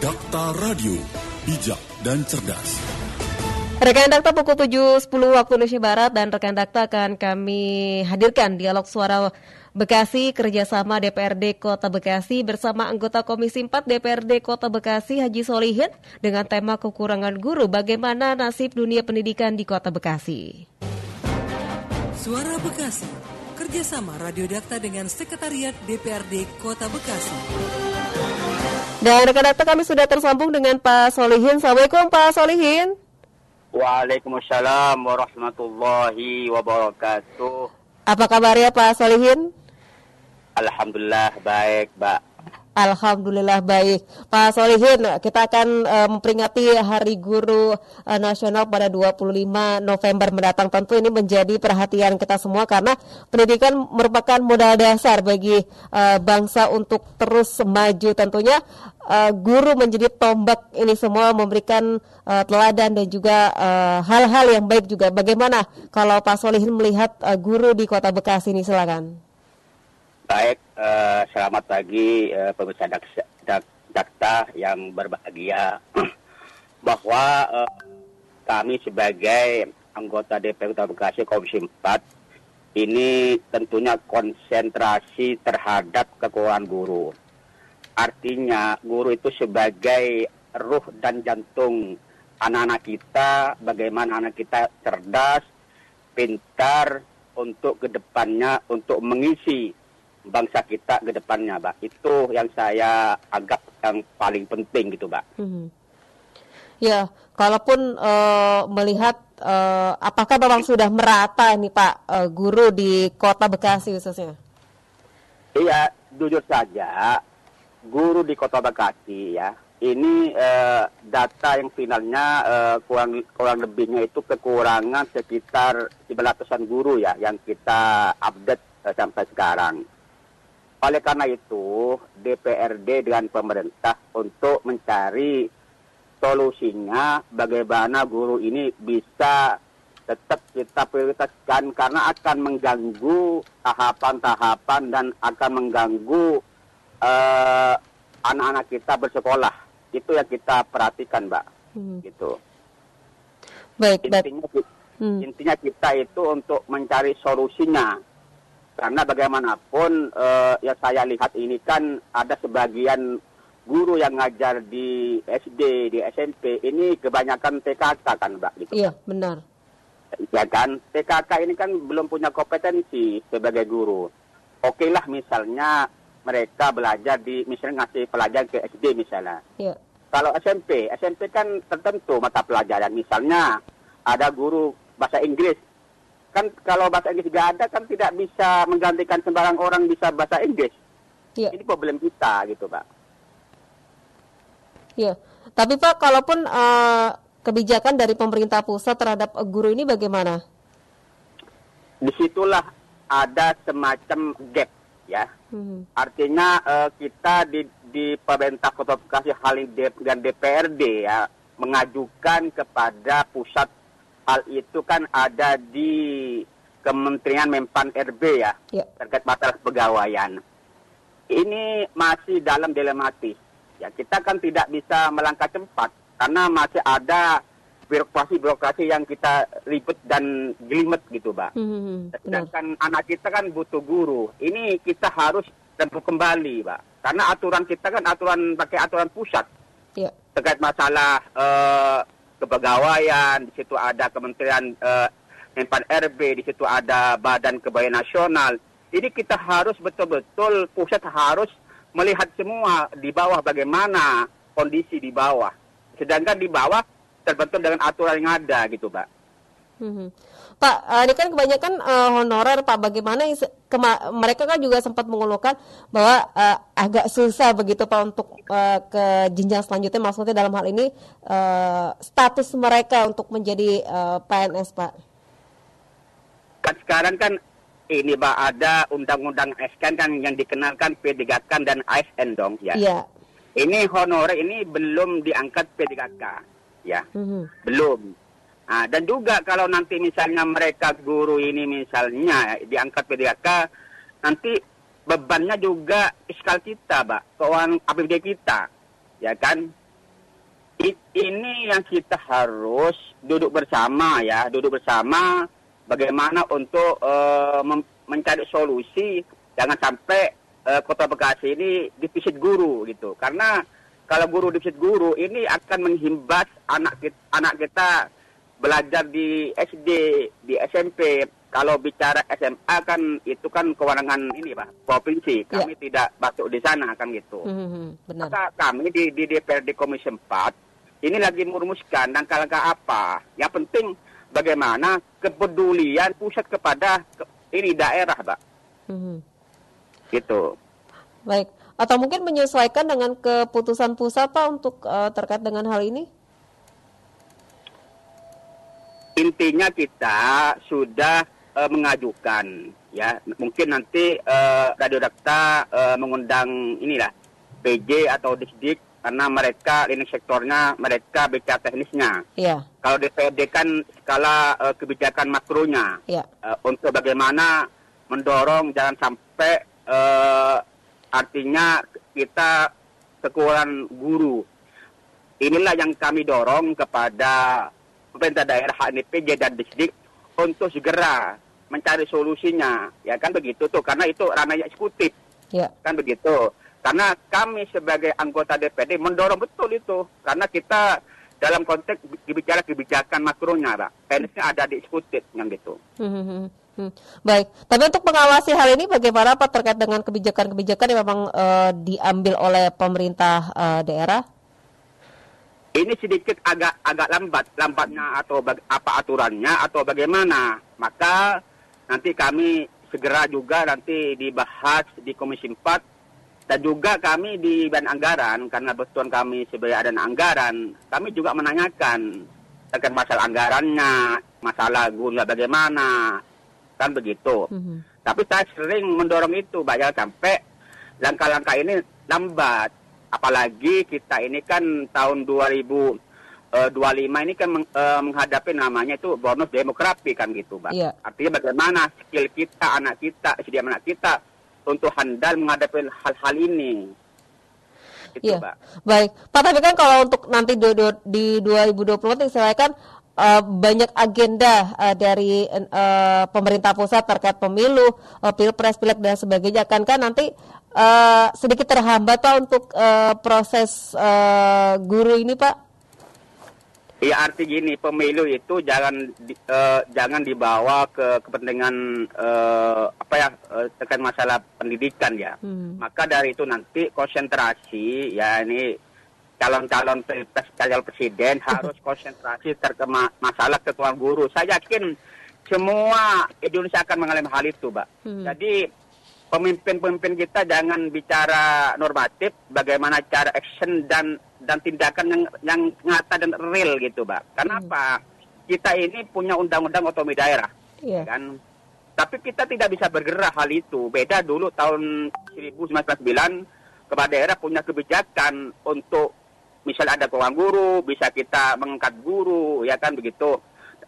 Dakta Radio, bijak dan cerdas. Rekan Dakta pukul 7.10 waktu Indonesia Barat dan rekan Dakta akan kami hadirkan dialog suara Bekasi kerjasama DPRD Kota Bekasi bersama anggota Komisi 4 DPRD Kota Bekasi Haji Solihin dengan tema kekurangan guru, bagaimana nasib dunia pendidikan di Kota Bekasi. Suara Bekasi kerjasama Radio Dakta dengan Sekretariat DPRD Kota Bekasi. Dan rekan Dakta kami sudah tersambung dengan Pak Solihin. Assalamualaikum Pak Solihin. Waalaikumsalam warahmatullahi wabarakatuh. Apa kabarnya Pak Solihin? Alhamdulillah baik, Mbak. Alhamdulillah baik. Pak Solihin, kita akan memperingati Hari Guru Nasional pada 25 November mendatang. Tentu ini menjadi perhatian kita semua karena pendidikan merupakan modal dasar bagi bangsa untuk terus maju. Tentunya guru menjadi tombak ini semua, memberikan teladan dan juga hal-hal yang baik juga. Bagaimana kalau Pak Solihin melihat guru di Kota Bekasi ini, silakan. Baik, selamat pagi pemirsa Dakta yang berbahagia. Bahwa kami sebagai anggota DPRD Kota Bekasi Komisi 4 ini tentunya konsentrasi terhadap kekurangan guru. Artinya guru itu sebagai ruh dan jantung anak-anak kita, bagaimana anak kita cerdas, pintar untuk kedepannya, untuk mengisi bangsa kita ke depannya, Mbak. Itu yang saya anggap yang paling penting gitu, Mbak. Ya, kalaupun melihat apakah memang sudah merata nih Pak guru di Kota Bekasi khususnya? Iya, jujur saja guru di Kota Bekasi ya, ini data yang finalnya kurang lebihnya itu kekurangan sekitar 900-an guru ya yang kita update sampai sekarang. Oleh karena itu, DPRD dengan pemerintah untuk mencari solusinya bagaimana guru ini bisa tetap kita prioritaskan karena akan mengganggu tahapan-tahapan dan akan mengganggu anak-anak kita bersekolah. Itu yang kita perhatikan, Mbak. Gitu. Baik, intinya kita itu untuk mencari solusinya. Karena bagaimanapun yang saya lihat ini kan ada sebagian guru yang ngajar di SD, di SMP, ini kebanyakan TKK kan, Mbak? Gitu. Iya, benar. Ya kan, TKK ini kan belum punya kompetensi sebagai guru. Oke lah misalnya mereka belajar misalnya ngasih pelajaran ke SD misalnya. Iya. Kalau SMP kan tertentu mata pelajaran. Misalnya ada guru bahasa Inggris. Kan kalau bahasa Inggris tidak ada kan tidak bisa menggantikan sembarang orang bisa bahasa Inggris. Ya. Ini problem kita gitu, Pak. Iya. Tapi Pak, kalaupun kebijakan dari pemerintah pusat terhadap guru ini bagaimana? Disitulah ada semacam gap ya. Artinya kita di pemerintah Kota Bekasi dan DPRD ya mengajukan kepada pusat. Hal itu kan ada di Kementerian Menpan RB ya, terkait masalah pegawaian. Ini masih dalam dilematis. Ya, kita kan tidak bisa melangkah cepat karena masih ada birokrasi yang kita ribet dan jelimet gitu, Mbak. Sedangkan anak kita kan butuh guru. Ini kita harus tempuh kembali, Mbak. Karena aturan kita kan pakai aturan pusat. Terkait masalah kepegawaian, di situ ada Kementerian Menpan RB, di situ ada Badan Kepegawaian Nasional. Jadi kita harus betul-betul pusat harus melihat semua di bawah bagaimana kondisi di bawah. Sedangkan di bawah terbentuk dengan aturan yang ada gitu, Pak. Pak, ini kan kebanyakan honorer, Pak. Bagaimana mereka kan juga sempat mengeluhkan bahwa agak susah begitu, Pak, untuk ke jenjang selanjutnya. Maksudnya dalam hal ini status mereka untuk menjadi PNS, Pak. Kan sekarang kan ini, Pak, ada undang-undang ASN kan yang dikenalkan P3K dan ASN dong, ya. Iya. Ini honorer ini belum diangkat P3K, ya. Belum. Nah, dan juga kalau nanti misalnya mereka guru ini misalnya diangkat P3K, nanti bebannya juga fiskal kita, Pak, keuangan APBD kita, ya kan? Ini yang kita harus duduk bersama bagaimana untuk mencari solusi, jangan sampai Kota Bekasi ini defisit guru gitu. Karena kalau guru defisit guru ini akan menghimbas anak kita belajar di SD, di SMP. Kalau bicara SMA kan itu kan kewenangan ini Pak, provinsi. Kami tidak masuk di sana kan gitu. Benar. Maka kami di DPRD Komisi 4 ini lagi merumuskan langkah-langkah apa. Yang penting bagaimana kepedulian pusat kepada ini daerah, Pak. Gitu. Baik. Atau mungkin menyesuaikan dengan keputusan pusat Pak untuk terkait dengan hal ini? Intinya kita sudah mengajukan, ya mungkin nanti Radio Dakta mengundang inilah PJ atau Disdik karena mereka ini sektornya mereka bicara teknisnya. Iya. Kalau DPRD kan skala kebijakan makronya. Iya. Untuk bagaimana mendorong jangan sampai artinya kita kekurangan guru. Inilah yang kami dorong kepada pemerintah daerah PJ dan Disdik untuk segera mencari solusinya, ya kan begitu tuh, karena itu ranahnya eksekutif, kan begitu. Karena kami sebagai anggota DPRD mendorong betul itu, karena kita dalam konteks bicara kebijakan makronya, Pak, teknisnya ada di eksekutif, yang gitu. Baik, tapi untuk mengawasi hal ini bagaimana Pak terkait dengan kebijakan-kebijakan yang memang diambil oleh pemerintah daerah? Ini sedikit agak lambatnya atau apa aturannya atau bagaimana. Maka nanti kami segera juga nanti dibahas di Komisi 4 dan juga kami di badan anggaran karena betul kami sebagai ada anggaran, kami juga menanyakan terkait masalah anggarannya, masalah guna bagaimana, kan begitu. Tapi saya sering mendorong itu, banyak sampai langkah-langkah ini lambat. Apalagi kita ini kan tahun 2025 ini kan menghadapi namanya itu bonus demografi kan gitu, Pak. Iya. Artinya bagaimana skill kita, anak kita untuk handal menghadapi hal-hal ini. Itu, Pak. Baik. Pak, tapi kan kalau untuk nanti di 2020 disesuaikan banyak agenda dari pemerintah pusat terkait pemilu, pilpres, pileg dan sebagainya. Kan nanti sedikit terhambat Pak untuk proses guru ini, Pak? Iya, arti gini, pemilu itu jangan dibawa ke kepentingan terkait masalah pendidikan ya. Maka dari itu nanti konsentrasi ya ini calon presiden harus konsentrasi terkait masalah kekurangan guru. Saya yakin semua Indonesia akan mengalami hal itu, Pak. Jadi pemimpin kita jangan bicara normatif, bagaimana cara action dan tindakan yang nyata dan real gitu, Pak. Kenapa? Kita ini punya undang-undang otonomi daerah, kan? Tapi kita tidak bisa bergerak hal itu. Beda dulu tahun 1999 kepala daerah punya kebijakan untuk misalnya ada keuangan guru, bisa kita mengangkat guru, ya kan begitu.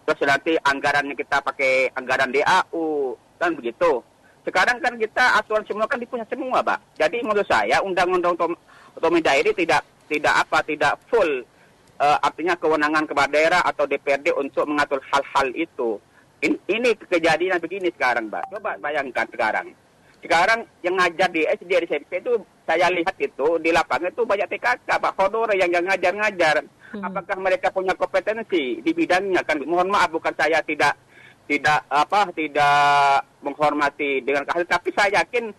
Terus nanti anggarannya kita pakai anggaran DAU, kan begitu. Sekarang kan kita aturan semua kan dipunya semua, Pak. Jadi menurut saya undang-undang otonomi daerah tidak full artinya kewenangan kepala daerah atau DPRD untuk mengatur hal-hal itu. Ini kejadian begini sekarang, Pak. Coba bayangkan sekarang. Sekarang yang ngajar di SD, di SMP itu saya lihat itu di lapangan itu banyak PKK, Pak, honore yang ngajar-ngajar. Apakah mereka punya kompetensi di bidangnya? Kan mohon maaf, bukan saya tidak menghormati dengan keahlian, tapi saya yakin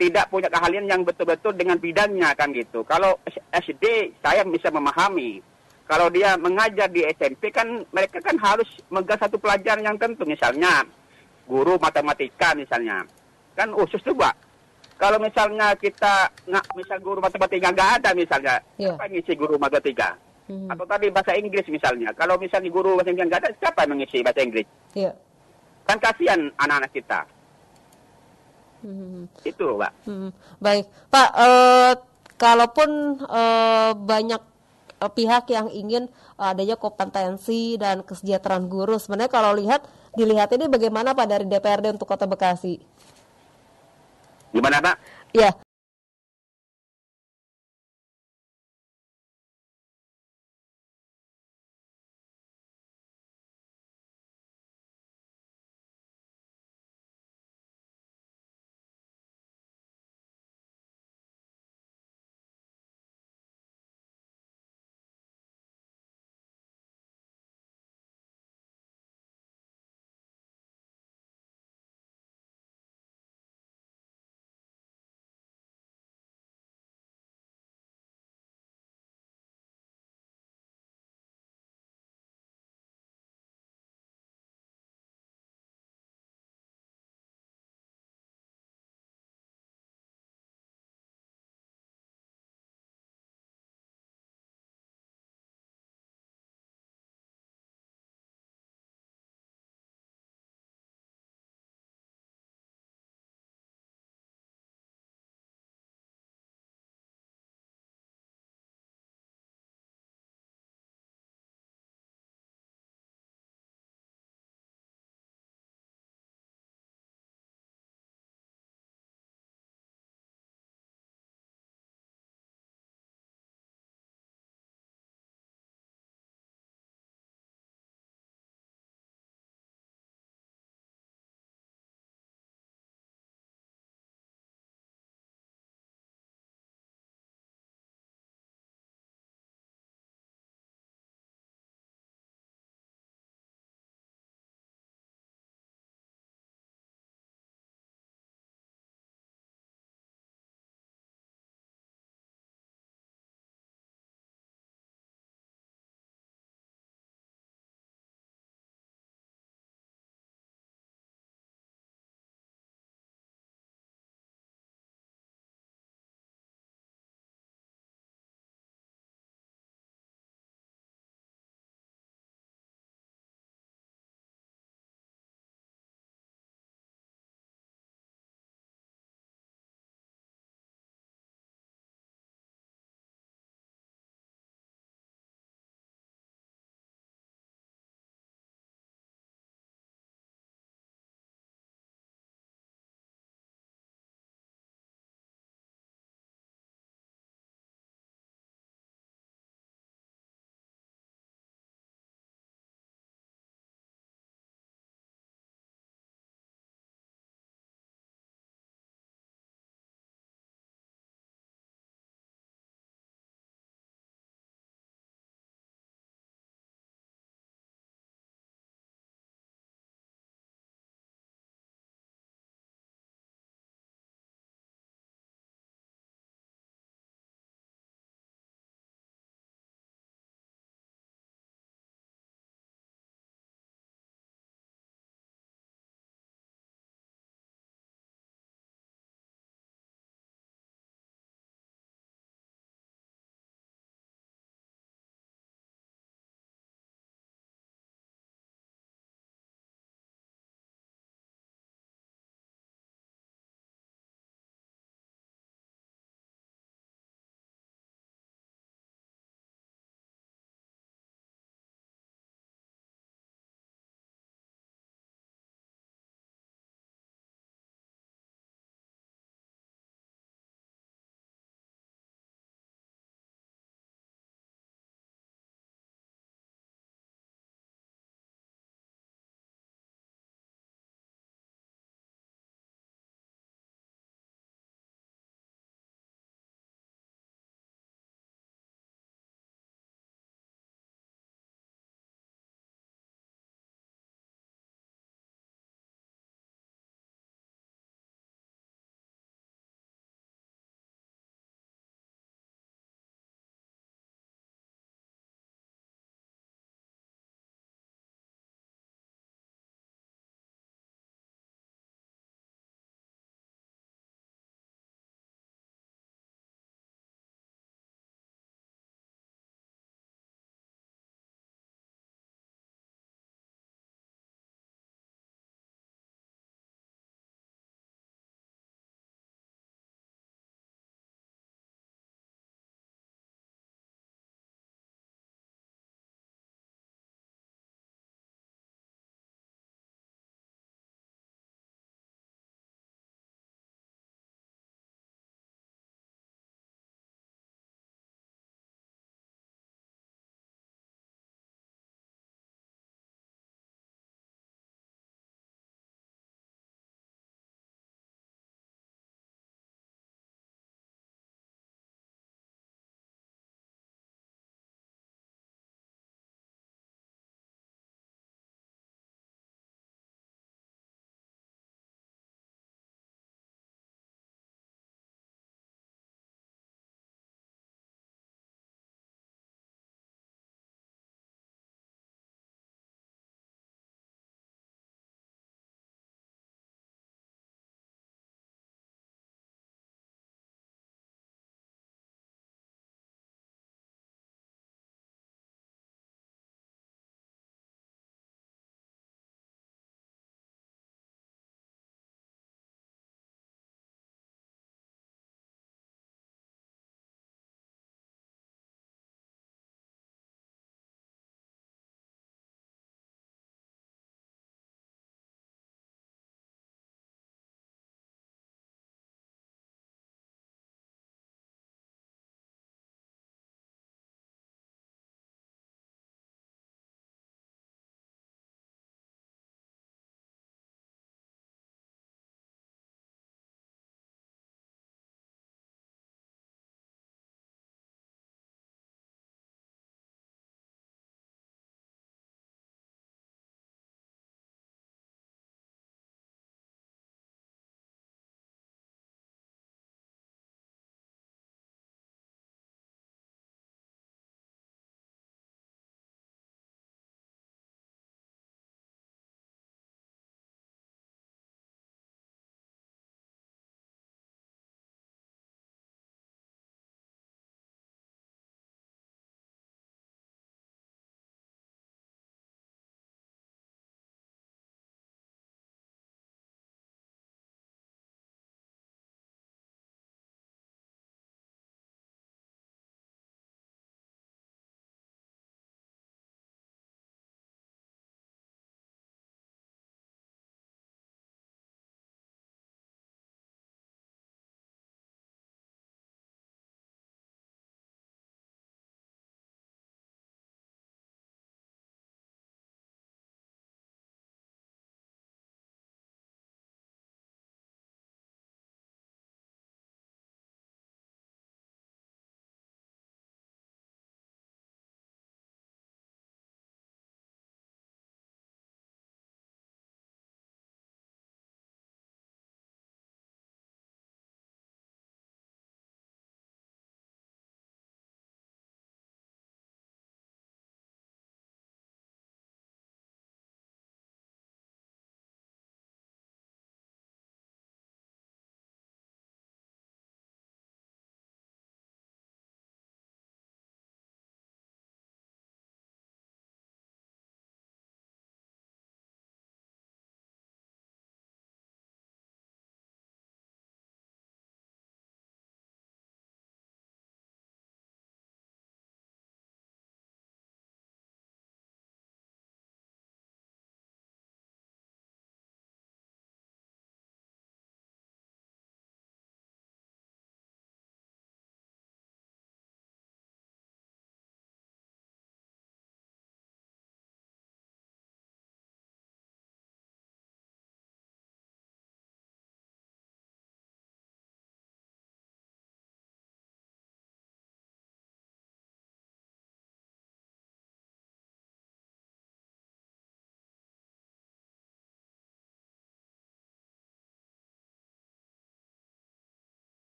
tidak punya keahlian yang betul-betul dengan bidangnya kan gitu. Kalau SD saya bisa memahami. Kalau dia mengajar di SMP kan mereka kan harus megang satu pelajaran yang tentu, misalnya guru matematika misalnya. Kan khusus tuh, Pak. Kalau misalnya misal guru matematika nggak ada misalnya, siapa yang ngisi guru matematika? Atau tadi bahasa Inggris misalnya. Kalau misalnya guru bahasa Inggris nggak ada, siapa yang mengisi bahasa Inggris? Iya. Kan kasihan anak-anak kita. Itu, Pak. Baik, Pak. Kalaupun banyak pihak yang ingin adanya kompetensi dan kesejahteraan guru, sebenarnya kalau dilihat ini bagaimana Pak dari DPRD untuk Kota Bekasi? Gimana, Pak? Ya,